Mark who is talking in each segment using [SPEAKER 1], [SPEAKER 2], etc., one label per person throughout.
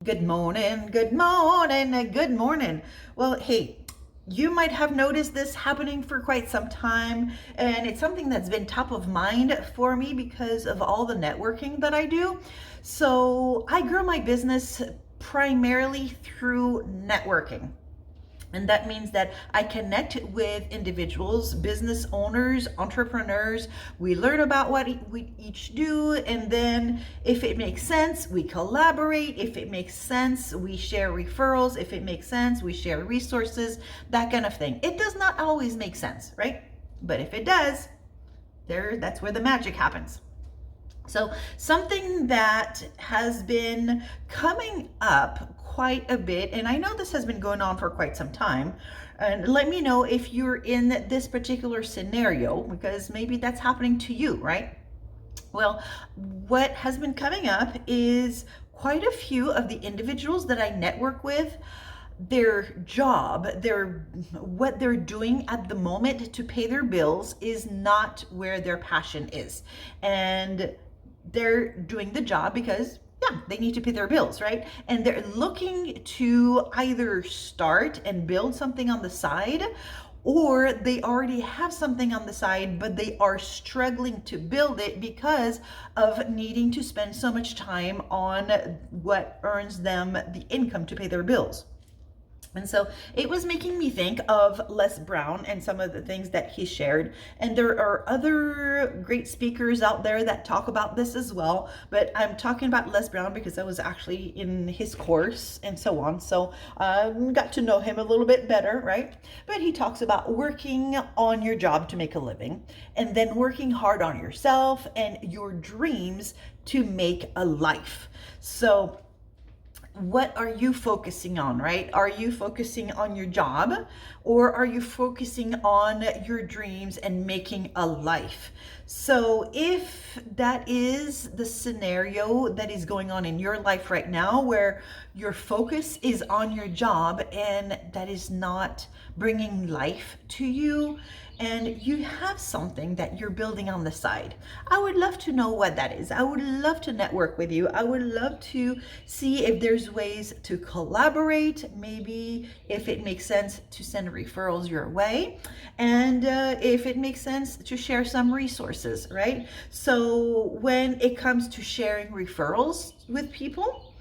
[SPEAKER 1] Good morning, good morning, good morning. Well, hey, you might have noticed this happening for quite some time, and it's something that's been top of mind for me because of all the networking that I do. So I grew my business primarily through networking. And that means that I connect with individuals, business owners, entrepreneurs. We learn about what we each do. And then if it makes sense, we collaborate. If it makes sense, we share referrals. If it makes sense, we share resources, that kind of thing. It does not always make sense, right? But if it does, that's where the magic happens. So something that has been coming up quite a bit, and I know this has been going on for quite some time, and let me know if you're in this particular scenario, because maybe that's happening to you, right? Well, what has been coming up is quite a few of the individuals that I network with, their job, what they're doing at the moment to pay their bills is not where their passion is. And they're doing the job because they need to pay their bills, right? And they're looking to either start and build something on the side, or they already have something on the side, but they are struggling to build it because of needing to spend so much time on what earns them the income to pay their bills. And so it was making me think of Les Brown and some of the things that he shared. And there are other great speakers out there that talk about this as well. But I'm talking about Les Brown because I was actually in his course and so on. So I got to know him a little bit better, right? But he talks about working on your job to make a living and then working hard on yourself and your dreams to make a life. So what are you focusing on, right? Are you focusing on your job, or are you focusing on your dreams and making a life? So if that is the scenario that is going on in your life right now, where your focus is on your job and that is not bringing life to you, and you have something that you're building on the side, I would love to know what that is. I would love to network with you. I would love to see if there's ways to collaborate, maybe if it makes sense to send referrals your way, and if it makes sense to share some resources, right? So when it comes to sharing referrals with people,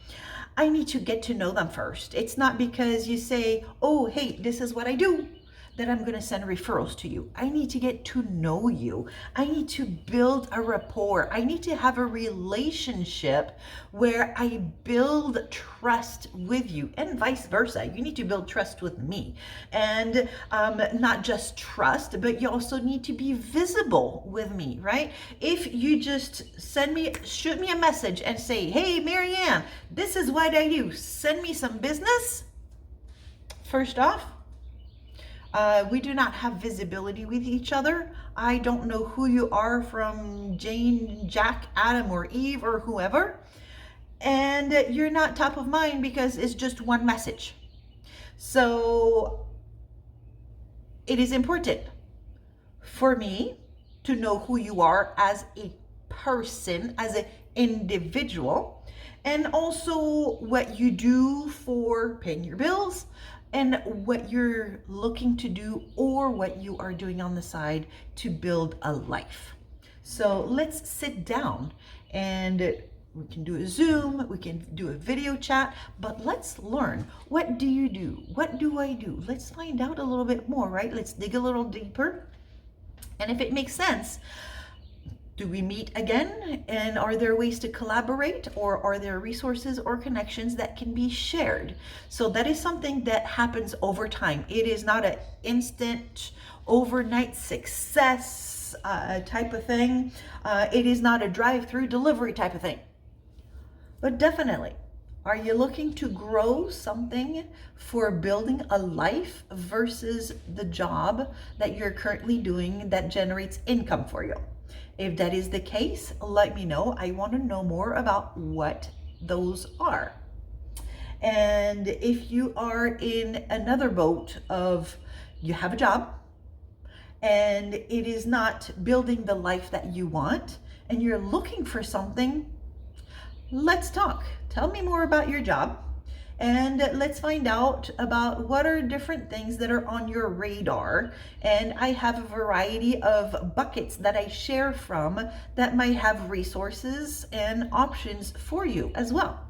[SPEAKER 1] I need to get to know them first. It's not because you say, oh, hey, this is what I do, that I'm going to send referrals to you. I need to get to know you. I need to build a rapport. I need to have a relationship where I build trust with you, and vice versa. You need to build trust with me. And not just trust, but you also need to be visible with me, right? If you just shoot me a message and say, hey, Marianne, this is what I do. Send me some business. First off, we do not have visibility with each other. I don't know who you are from Jane, Jack, Adam, or Eve, or whoever. And you're not top of mind because it's just one message. So it is important for me to know who you are as a person, as an individual, and also what you do for paying your bills, and what you're looking to do or what you are doing on the side to build a life. So let's sit down, and we can do a Zoom, we can do a video chat, but let's learn. What do you do? What do I do? Let's find out a little bit more, right? Let's dig a little deeper. And if it makes sense, do we meet again? And are there ways to collaborate, or are there resources or connections that can be shared? So that is something that happens over time. It is not an instant overnight success type of thing. It is not a drive-through delivery type of thing. But definitely, are you looking to grow something for building a life versus the job that you're currently doing that generates income for you? If that is the case, let me know. I want to know more about what those are. And if you are in another boat of you have a job and it is not building the life that you want and you're looking for something, let's talk. Tell me more about your job. and let's find out about what are different things that are on your radar. And I have a variety of buckets that I share from that might have resources and options for you as well.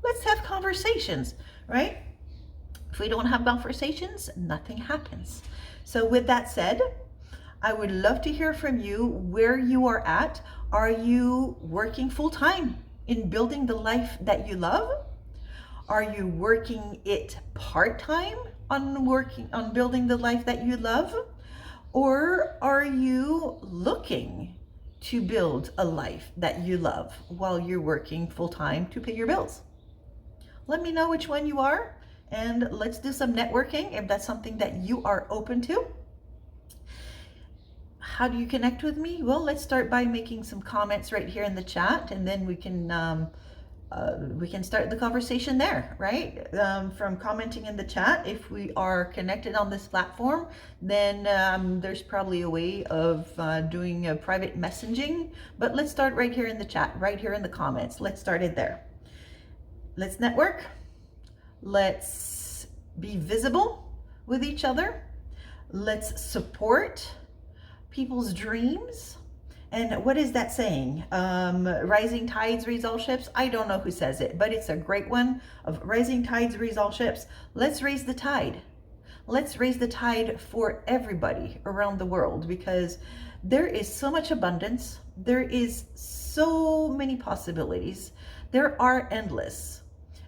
[SPEAKER 1] Let's have conversations, right? If we don't have conversations, nothing happens. So with that said, I would love to hear from you where you are at. Are you working full time in building the life that you love? Are you working it part time on building the life that you love? Or are you looking to build a life that you love while you're working full time to pay your bills? Let me know which one you are, and let's do some networking if that's something that you are open to. How do you connect with me? Well, let's start by making some comments right here in the chat, and then we can start the conversation there, right? From commenting in the chat. If we are connected on this platform, then there's probably a way of doing a private messaging, but let's start right here in the chat, right here in the comments. Let's start it there. Let's network. Let's be visible with each other. Let's support people's dreams. And what is that saying? Rising tides raise all ships. I don't know who says it, but it's a great one of rising tides raise all ships. Let's raise the tide. Let's raise the tide for everybody around the world, because there is so much abundance. There is so many possibilities. There are endless.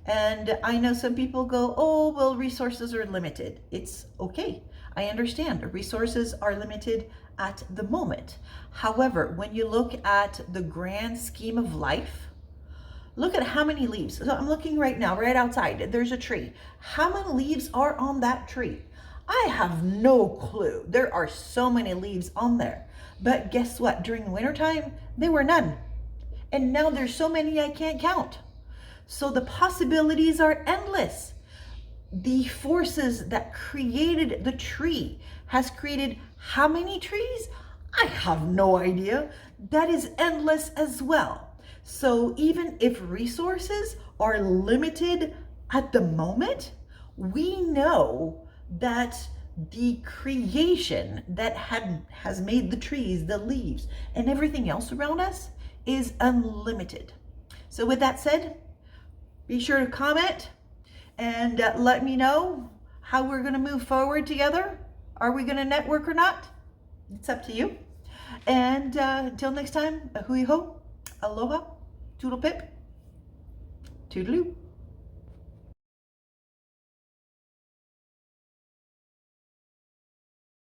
[SPEAKER 1] And I know some people go, oh, well, resources are limited. It's okay. I understand resources are limited at the moment. However, when you look at the grand scheme of life, look at how many leaves. So I'm looking right now, right outside, there's a tree. How many leaves are on that tree? I have no clue. There are so many leaves on there. But guess what? During the wintertime, there were none. And now there's so many I can't count. So the possibilities are endless. The forces that created the tree has created how many trees? I have no idea. That is endless as well. So even if resources are limited at the moment, we know that the creation that has made the trees, the leaves, and everything else around us is unlimited. So with that said, be sure to comment and let me know how we're going to move forward together. Are we going to network or not? It's up to you. And until next time, hui ho, aloha, toodle pip, toodaloo.